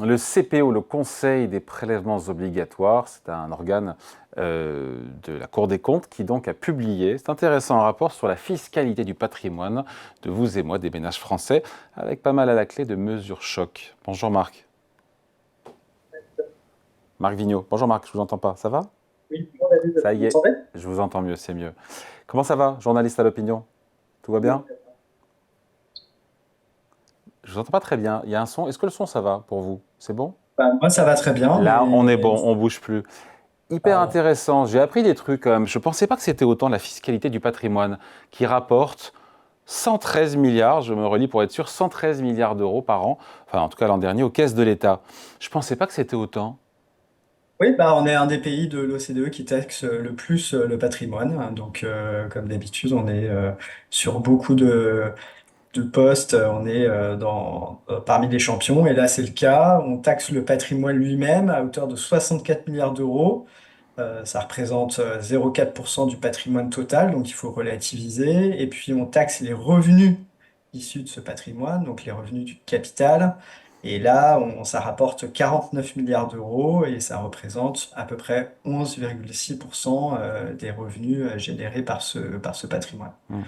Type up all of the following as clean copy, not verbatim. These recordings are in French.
Le CPO, le Conseil des prélèvements obligatoires, c'est un organe de la Cour des comptes qui donc a publié, c'est intéressant, un rapport sur la fiscalité du patrimoine de vous et moi, des ménages français, avec pas mal à la clé de mesures choc. Bonjour Marc. Marc Vigneault. Bonjour Marc, je vous entends pas. Ça va? Oui, bonjour David, Ça vous y est, m'entendez? je vous entends mieux, c'est mieux. Comment ça va, journaliste à l'opinion? Tout va Oui. bien? Je vous entends pas très bien. Il y a un son. Est-ce que le son, ça va pour vous? C'est bon? Bah, moi, ça va très bien, Là, on est mais bon, on bouge plus. Hyper ah, intéressant. J'ai appris des trucs quand même. Je ne pensais pas que c'était autant la fiscalité du patrimoine qui rapporte 113 milliards, je me relis pour être sûr, 113 milliards d'euros par an, enfin en tout cas l'an dernier, aux caisses de l'État. Je ne pensais pas que c'était autant. oui, bah, on est un des pays de l'OCDE qui taxe le plus le patrimoine. Donc, comme d'habitude, on est sur beaucoup de postes, on est parmi les champions. Et là, c'est le cas. On taxe le patrimoine lui-même à hauteur de 64 milliards d'euros. Ça représente 0,4% du patrimoine total, donc il faut relativiser. Et puis on taxe les revenus issus de ce patrimoine, donc les revenus du capital. Et là, ça rapporte 49 milliards d'euros et ça représente à peu près 11,6% des revenus générés par ce patrimoine. Hmm.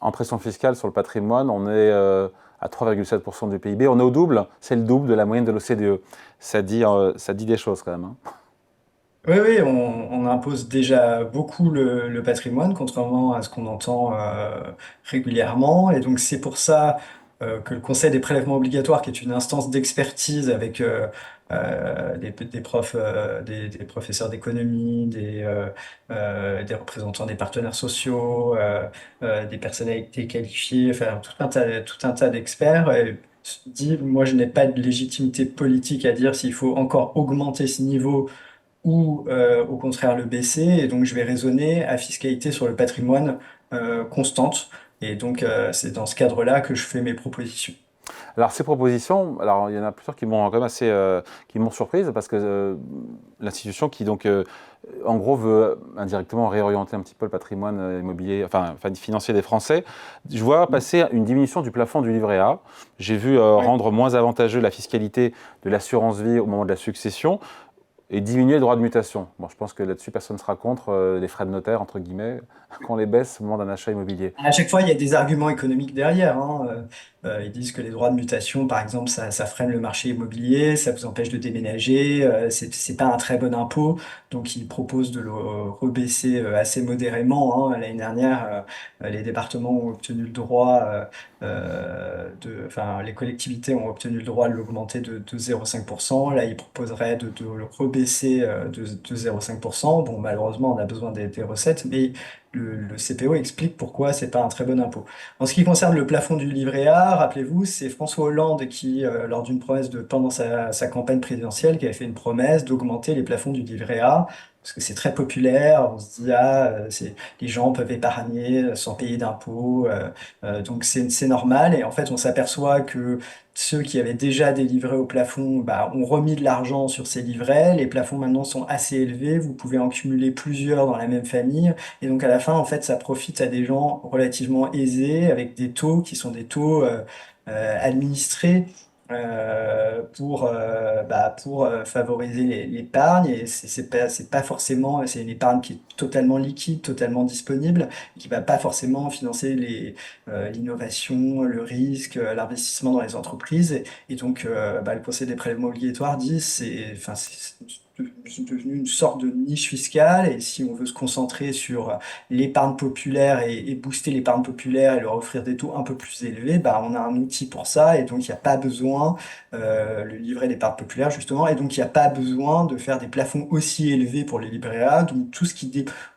En pression fiscale sur le patrimoine, on est à 3,7% du PIB. On est au double, c'est le double de la moyenne de l'OCDE. Ça dit des choses quand même, hein. Oui, oui, on impose déjà beaucoup le patrimoine, contrairement à ce qu'on entend régulièrement. Et donc c'est pour ça que le Conseil des prélèvements obligatoires, qui est une instance d'expertise avec des profs, des professeurs d'économie, des représentants des partenaires sociaux, des personnalités qualifiées, enfin tout un tas d'experts, dit, moi je n'ai pas de légitimité politique à dire s'il faut encore augmenter ce niveau ou au contraire le baisser. Et donc, je vais raisonner à fiscalité sur le patrimoine constante. Et donc, c'est dans ce cadre-là que je fais mes propositions. Alors ces propositions, alors il y en a plusieurs qui m'ont quand même assez, qui m'ont surprise parce que l'institution qui donc en gros veut indirectement réorienter un petit peu le patrimoine immobilier, enfin financier des Français. Je vois passer une diminution du plafond du livret A. J'ai vu Oui. rendre moins avantageux la fiscalité de l'assurance vie au moment de la succession et diminuer le droit de mutation. Bon, je pense que là-dessus personne ne sera contre les frais de notaire entre guillemets qu'on les baisse au moment d'un achat immobilier. À chaque fois, il y a des arguments économiques derrière, hein. Ils disent que les droits de mutation, par exemple, ça freine le marché immobilier, ça vous empêche de déménager, c'est pas un très bon impôt, donc ils proposent de le rebaisser assez modérément, hein. L'année dernière, les départements ont obtenu le droit enfin, les collectivités ont obtenu le droit de l'augmenter de 0,5%. Là, ils proposeraient de le rebaisser de 0,5%. Bon, malheureusement, on a besoin des recettes, mais le CPO explique pourquoi c'est pas un très bon impôt. En ce qui concerne le plafond du livret A, rappelez-vous, c'est François Hollande qui, lors d'une promesse pendant sa campagne présidentielle, qui avait fait une promesse d'augmenter les plafonds du livret A, parce que c'est très populaire. On se dit, ah, les gens peuvent épargner sans payer d'impôts, donc c'est normal. Et en fait, on s'aperçoit que ceux qui avaient déjà des livrets au plafond, bah, ont remis de l'argent sur ces livrets. Les plafonds maintenant sont assez élevés. Vous pouvez en cumuler plusieurs dans la même famille. Et donc à la fin, en fait, ça profite à des gens relativement aisés avec des taux qui sont des taux administrés pour favoriser l'épargne. Et c'est pas forcément, c'est une épargne qui est totalement liquide, totalement disponible, et qui va pas forcément financer l'innovation, le risque, l'investissement dans les entreprises. Et donc, le Conseil des prélèvements obligatoires dit enfin, c'est devenu une sorte de niche fiscale. Et si on veut se concentrer sur l'épargne populaire et booster l'épargne populaire et leur offrir des taux un peu plus élevés, bah, on a un outil pour ça. Et donc, il n'y a pas besoin, le livret d'épargne populaire, justement, et donc il n'y a pas besoin de faire des plafonds aussi élevés pour les livrets A. Donc,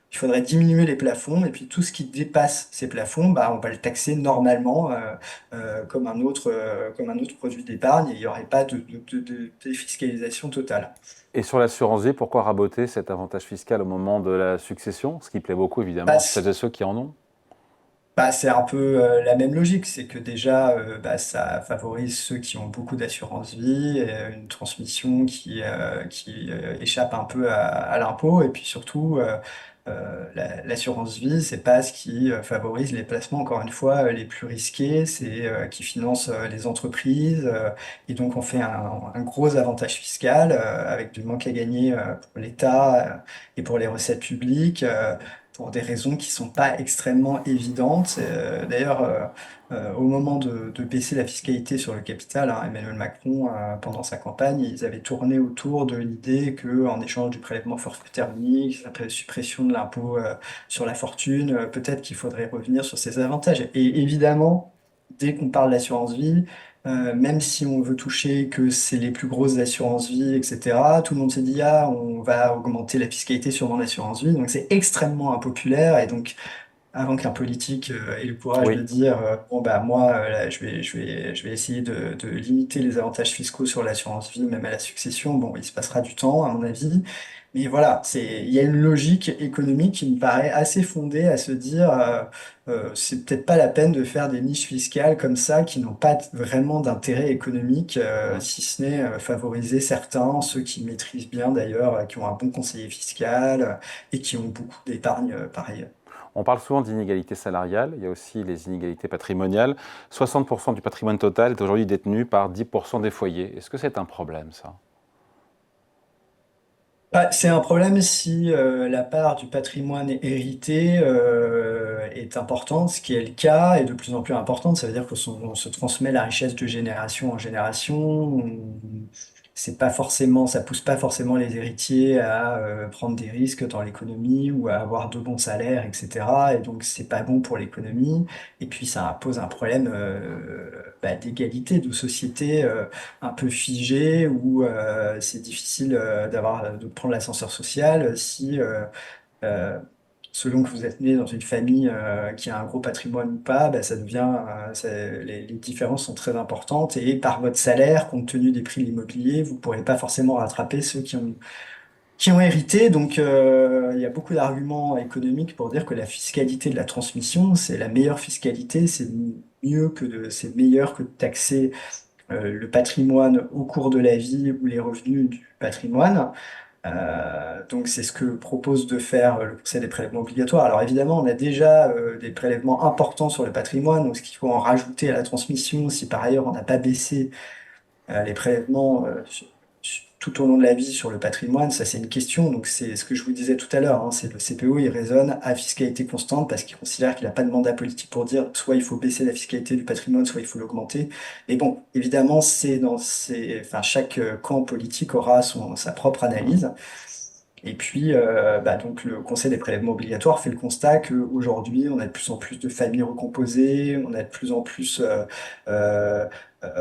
il faudrait diminuer les plafonds et puis tout ce qui dépasse ces plafonds, bah, on va le taxer normalement comme un autre produit d'épargne et il n'y aurait pas de défiscalisation totale. Et sur l'assurance vie, pourquoi raboter cet avantage fiscal au moment de la succession? Ce qui plaît beaucoup, évidemment, à celles Bah, et ceux qui en ont. c'est un peu la même logique, c'est que déjà, ça favorise ceux qui ont beaucoup d'assurance vie, une transmission qui échappe un peu à l'impôt, et puis surtout, l'assurance vie, c'est pas ce qui favorise les placements, encore une fois, les plus risqués, c'est qui finance les entreprises, et donc on fait un gros avantage fiscal avec du manque à gagner pour l'État et pour les recettes publiques. Pour des raisons qui sont pas extrêmement évidentes. D'ailleurs, au moment de baisser la fiscalité sur le capital, hein, Emmanuel Macron, pendant sa campagne, ils avaient tourné autour de l'idée que, en échange du prélèvement forfaitaire unique, la suppression de l'impôt sur la fortune, peut-être qu'il faudrait revenir sur ces avantages. Et évidemment, dès qu'on parle d'assurance vie, même si on veut toucher que c'est les plus grosses assurances vie, etc., tout le monde s'est dit, ah, on va augmenter la fiscalité sur mon assurance vie. Donc c'est extrêmement impopulaire. Et donc, avant qu'un politique ait le courage de Oui. dire bon bah moi là, je vais essayer de limiter les avantages fiscaux sur l'assurance vie même à la succession, bon il se passera du temps à mon avis, mais voilà, il y a une logique économique qui me paraît assez fondée à se dire c'est peut-être pas la peine de faire des niches fiscales comme ça qui n'ont pas vraiment d'intérêt économique, Mm. si ce n'est favoriser certains, ceux qui maîtrisent bien d'ailleurs, qui ont un bon conseiller fiscal et qui ont beaucoup d'épargne par ailleurs. On parle souvent d'inégalités salariales, il y a aussi les inégalités patrimoniales. 60% du patrimoine total est aujourd'hui détenu par 10% des foyers. Est-ce que c'est un problème, ça? Bah, c'est un problème si la part du patrimoine hérité est importante, ce qui est le cas, et de plus en plus importante. Ça veut dire on se transmet la richesse de génération en génération. C'est pas forcément, ça pousse pas forcément les héritiers à prendre des risques dans l'économie ou à avoir de bons salaires, etc. Et donc c'est pas bon pour l'économie. Et puis ça pose un problème d'égalité, de société un peu figé où c'est difficile de prendre l'ascenseur social si, euh, selon que vous êtes né dans une famille qui a un gros patrimoine ou pas, bah, ça devient, les différences sont très importantes et par votre salaire, compte tenu des prix de l'immobilier, vous ne pourrez pas forcément rattraper ceux qui ont hérité. Donc, il y a beaucoup d'arguments économiques pour dire que la fiscalité de la transmission, c'est la meilleure fiscalité, c'est meilleur que de taxer le patrimoine au cours de la vie ou les revenus du patrimoine. Donc c'est ce que propose de faire le Conseil des prélèvements obligatoires. Alors évidemment, on a déjà des prélèvements importants sur le patrimoine, donc ce qu'il faut en rajouter à la transmission, si par ailleurs on n'a pas baissé les prélèvements tout au long de la vie sur le patrimoine, ça c'est une question. Donc c'est ce que je vous disais tout à l'heure, hein, c'est le CPO, il raisonne à fiscalité constante parce qu'il considère qu'il n'a pas de mandat politique pour dire soit il faut baisser la fiscalité du patrimoine, soit il faut l'augmenter. Mais bon, évidemment, enfin, chaque camp politique aura sa propre analyse. Et puis, donc le Conseil des prélèvements obligatoires fait le constat qu'aujourd'hui, on a de plus en plus de familles recomposées, on a de plus en plus, euh,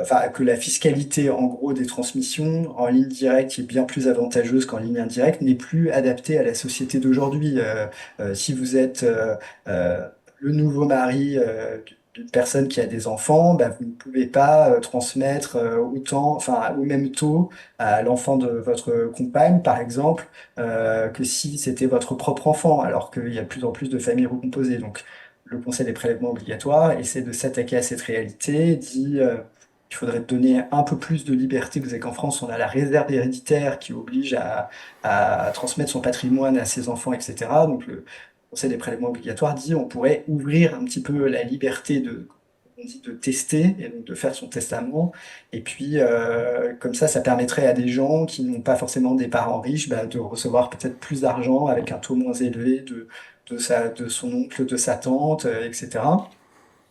enfin, que la fiscalité, en gros, des transmissions en ligne directe, qui est bien plus avantageuse qu'en ligne indirecte, n'est plus adaptée à la société d'aujourd'hui. Si vous êtes le nouveau mari d'une personne qui a des enfants, bah, vous ne pouvez pas transmettre autant, enfin, au même taux à l'enfant de votre compagne, par exemple que si c'était votre propre enfant, alors qu'il y a de plus en plus de familles recomposées. Donc, le Conseil des prélèvements obligatoires essaie de s'attaquer à cette réalité, dit qu'il faudrait donner un peu plus de liberté. Vous savez qu'en France, on a la réserve héréditaire qui oblige à transmettre son patrimoine à ses enfants, etc. Donc, le Conseil des prélèvements obligatoires dit on pourrait ouvrir un petit peu la liberté on dit de tester et donc de faire son testament. Et puis, comme ça permettrait à des gens qui n'ont pas forcément des parents riches bah, de recevoir peut-être plus d'argent avec un taux moins élevé de son oncle, de sa tante, etc.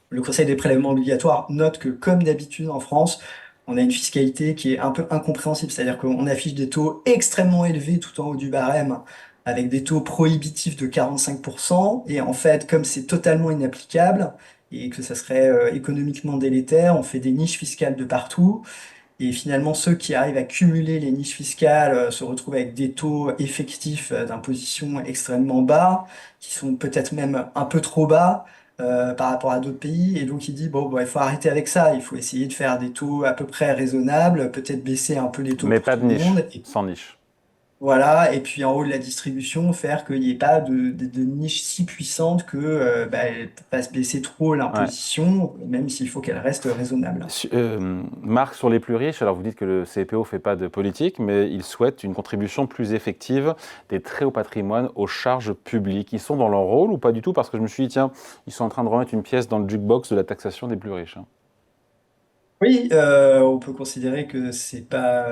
Le Conseil des prélèvements obligatoires note que, comme d'habitude en France, on a une fiscalité qui est un peu incompréhensible, c'est-à-dire qu'on affiche des taux extrêmement élevés tout en haut du barème, avec des taux prohibitifs de 45%, et en fait, comme c'est totalement inapplicable, et que ça serait économiquement délétère, on fait des niches fiscales de partout, et finalement, ceux qui arrivent à cumuler les niches fiscales se retrouvent avec des taux effectifs d'imposition extrêmement bas, qui sont peut-être même un peu trop bas par rapport à d'autres pays. Et donc, il dit, bon, il faut arrêter avec ça. Il faut essayer de faire des taux à peu près raisonnables, peut-être baisser un peu les taux Mais pour pas tout de le niche, monde. sans niche. Voilà, et puis en haut de la distribution, faire qu'il n'y ait pas de niche si puissante que elle fasse baisser trop Ouais. l'imposition, même s'il faut qu'elle reste raisonnable. Marc, sur les plus riches, alors vous dites que le CPO ne fait pas de politique, mais il souhaite une contribution plus effective des très hauts patrimoines aux charges publiques. Ils sont dans leur rôle ou pas du tout? Parce que je me suis dit, tiens, ils sont en train de remettre une pièce dans le jukebox de la taxation des plus riches, hein. Oui, on peut considérer que c'est pas,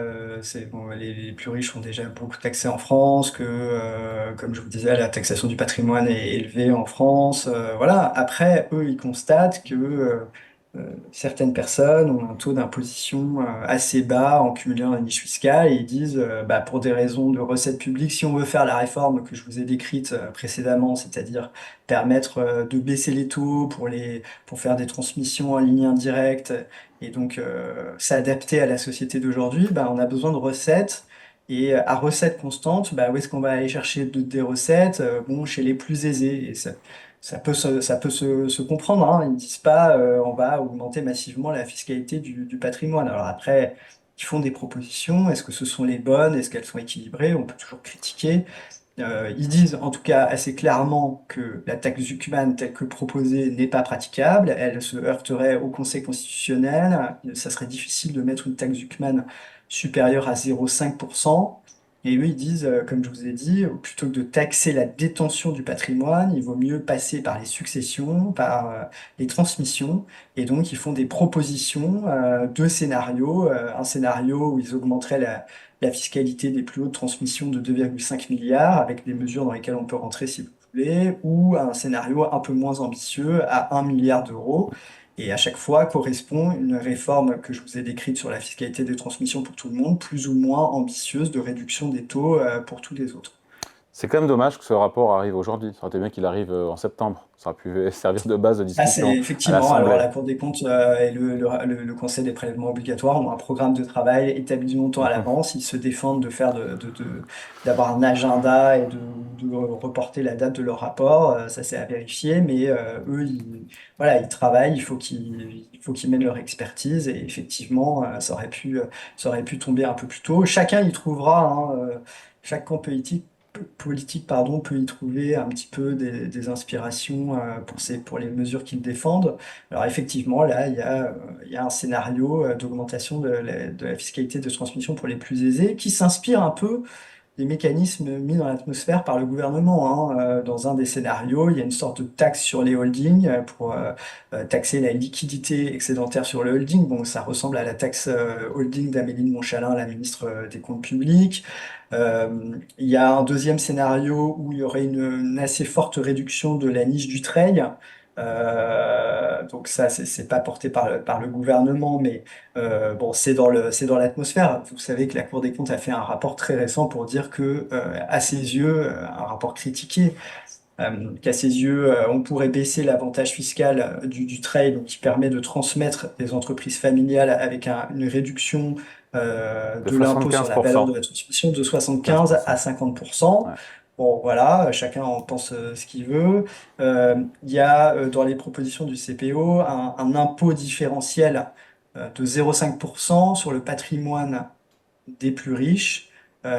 bon, les plus riches sont déjà beaucoup taxés en France, que, comme je vous disais, la taxation du patrimoine est élevée en France. Voilà. Après, eux, ils constatent que certaines personnes ont un taux d'imposition assez bas en cumulant la niche fiscale et ils disent, pour des raisons de recettes publiques, si on veut faire la réforme que je vous ai décrite précédemment, c'est-à-dire permettre de baisser les taux pour faire des transmissions en ligne indirecte et donc s'adapter à la société d'aujourd'hui, on a besoin de recettes. Et à recettes constantes, où est-ce qu'on va aller chercher des recettes? Bon, chez les plus aisés. Et ça peut se comprendre, hein. Ils ne disent pas on va augmenter massivement la fiscalité du patrimoine. Alors après, ils font des propositions. Est-ce que ce sont les bonnes? Est-ce qu'elles sont équilibrées? On peut toujours critiquer. Ils disent en tout cas assez clairement que la taxe Zuckman telle que proposée n'est pas praticable. Elle se heurterait au Conseil constitutionnel. Ça serait difficile de mettre une taxe Zuckman supérieure à 0,5%. Et eux, ils disent, comme je vous ai dit, plutôt que de taxer la détention du patrimoine, il vaut mieux passer par les successions, par les transmissions. Et donc, ils font des propositions, deux scénarios. Un scénario où ils augmenteraient la fiscalité des plus hautes transmissions de 2,5 milliards, avec des mesures dans lesquelles on peut rentrer si vous voulez, ou un scénario un peu moins ambitieux à 1 milliard d'euros. Et à chaque fois correspond une réforme que je vous ai décrite sur la fiscalité des transmissions pour tout le monde, plus ou moins ambitieuse de réduction des taux pour tous les autres. C'est quand même dommage que ce rapport arrive aujourd'hui. Ça aurait été bien qu'il arrive en septembre. Ça aurait pu servir de base de Ah, c'est discussion à effectivement, alors l'Assemblée. la Cour des comptes et le Conseil des prélèvements obligatoires ont un programme de travail établi longtemps à l'avance. Ils se défendent de faire d'avoir un agenda et de reporter la date de leur rapport. Ça, c'est à vérifier, mais eux, voilà, ils travaillent, il faut qu'ils mènent leur expertise et effectivement, ça aurait pu tomber un peu plus tôt. Chacun y trouvera, hein, chaque camp politique, pardon, peut y trouver un petit peu des inspirations pour les mesures qu'ils défendent. Alors effectivement, là, il y a un scénario d'augmentation de la fiscalité de transmission pour les plus aisés qui s'inspire un peu des mécanismes mis dans l'atmosphère par le gouvernement, hein. Dans un des scénarios, il y a une sorte de taxe sur les holdings pour taxer la liquidité excédentaire sur le holding. Bon, ça ressemble à la taxe holding d'Amélie de Montchalin, la ministre des Comptes publics. Il y a un deuxième scénario où il y aurait une assez forte réduction de la niche du trade. Donc ça, c'est pas porté par le gouvernement, mais bon, c'est dans l'atmosphère. Vous savez que la Cour des comptes a fait un rapport très récent pour dire que, à ses yeux, un rapport critiqué, qu'à ses yeux, on pourrait baisser l'avantage fiscal du trade, donc qui permet de transmettre des entreprises familiales avec une réduction De de l'impôt sur la valeur 75%. de la transmission de 75 à 15%. 50%. Ouais. Bon, voilà, chacun en pense ce qu'il veut. Il y a dans les propositions du CPO un impôt différentiel de 0,5% sur le patrimoine des plus riches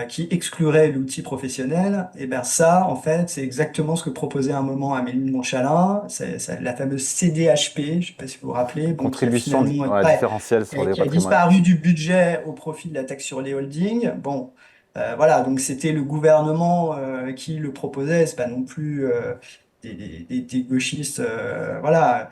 qui exclurait l'outil professionnel. Et bien ça, en fait, c'est exactement ce que proposait à un moment Amélie de Montchalin, c'est la fameuse CDHP, je ne sais pas si vous vous rappelez, bon, qui a Contribution finalement ouais, différentielle sur les qui a patrimoines. disparu du budget au profit de la taxe sur les holdings. Bon, voilà, donc c'était le gouvernement qui le proposait, c'est pas non plus des gauchistes, voilà.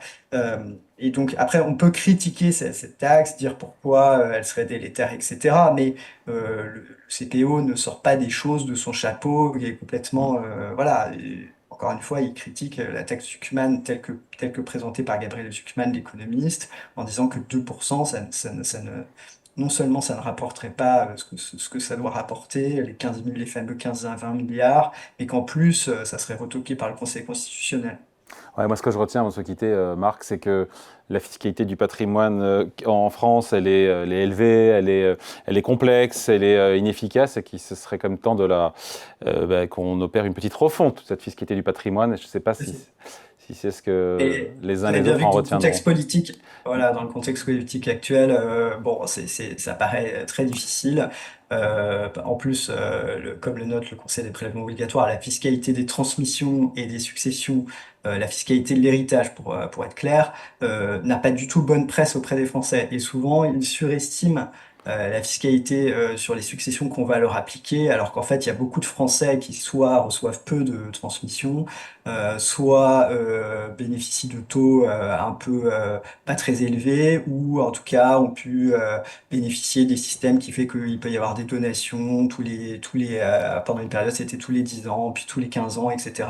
Et donc après, on peut critiquer cette taxe, dire pourquoi elle serait délétère, etc. Mais le CPO ne sort pas des choses de son chapeau, il est complètement, voilà. Et encore une fois, il critique la taxe Zuckman telle que présentée par Gabriel Zuckman, l'économiste, en disant que 2%, non seulement ça ne rapporterait pas ce que ça doit rapporter, les fameux 15 à 20 milliards, mais qu'en plus, ça serait retoqué par le Conseil constitutionnel. Ouais, moi, ce que je retiens avant de se quitter, Marc, c'est que la fiscalité du patrimoine en France, elle est élevée, elle est complexe, elle est inefficace, et qu'il ce serait comme temps qu'on opère une petite refonte de cette fiscalité du patrimoine. Et je ne sais pas si c'est ce que Et les uns vous et avez les bien autres vu en que dans le contexte retiendront. politique, voilà, dans le contexte politique actuel, bon, ça paraît très difficile. En plus, comme le note le Conseil des prélèvements obligatoires, la fiscalité des transmissions et des successions, la fiscalité de l'héritage, pour être clair, n'a pas du tout bonne presse auprès des Français. Et souvent, ils surestiment la fiscalité sur les successions qu'on va leur appliquer, alors qu'en fait, il y a beaucoup de Français qui soit reçoivent peu de transmissions, soit bénéficient de taux un peu pas très élevés, ou en tout cas ont pu bénéficier des systèmes qui fait qu'il peut y avoir des donations pendant une période, c'était tous les 10 ans, puis tous les 15 ans, etc.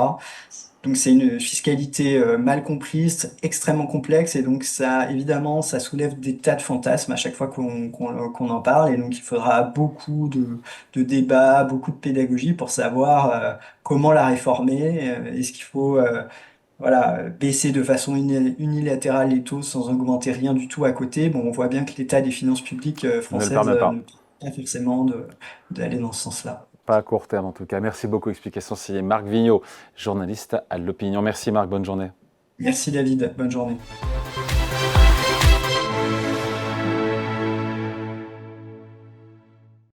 Donc c'est une fiscalité mal comprise, extrêmement complexe, et donc ça, évidemment, ça soulève des tas de fantasmes à chaque fois qu'on en parle, et donc il faudra beaucoup de débats, beaucoup de pédagogie pour savoir comment la réformer. Est-ce qu'il faut voilà, baisser de façon unilatérale les taux sans augmenter rien du tout à côté? Bon, on voit bien que l'état des finances publiques Ne le françaises permet ne pas. permet pas forcément d'aller dans ce sens-là. Pas à court terme en tout cas. Merci beaucoup. Explication signée Marc Vigneault, journaliste à l'Opinion. Merci Marc, bonne journée. Merci David, bonne journée.